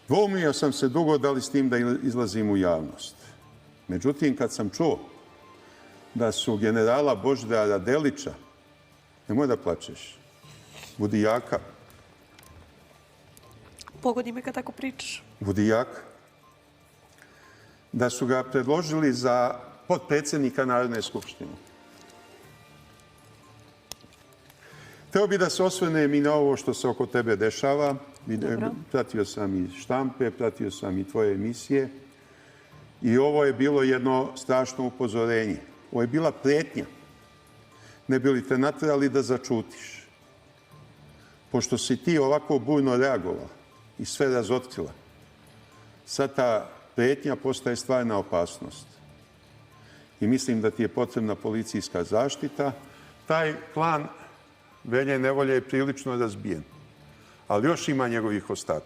Dvoumio sam se dugo da li s tim da izlazim u javnost. Međutim, kad sam čuo da su generala Božidara Delića, nemoj da plačeš, Budijaka. Pogodi me kad tako pričaš. Budijaka. Da su ga predložili za potpredsjednika Narodne skupštine. Hteo bi da se osvrnem i na ovo što se oko tebe dešava. Pratio sam i štampe, pratio sam i tvoje emisije. I ovo je bilo jedno strašno upozorenje. Ovo je bila pretnja. Ne bi li te naterali da začutiš. Pošto si ti ovako burno reagovala i sve razotkrila, sad ta pretnja postaje stvarna opasnost. I mislim da ti je potrebna policijska zaštita. Taj klan Velje nevolje je prilično razbijen, ali još ima njegovih ostataka.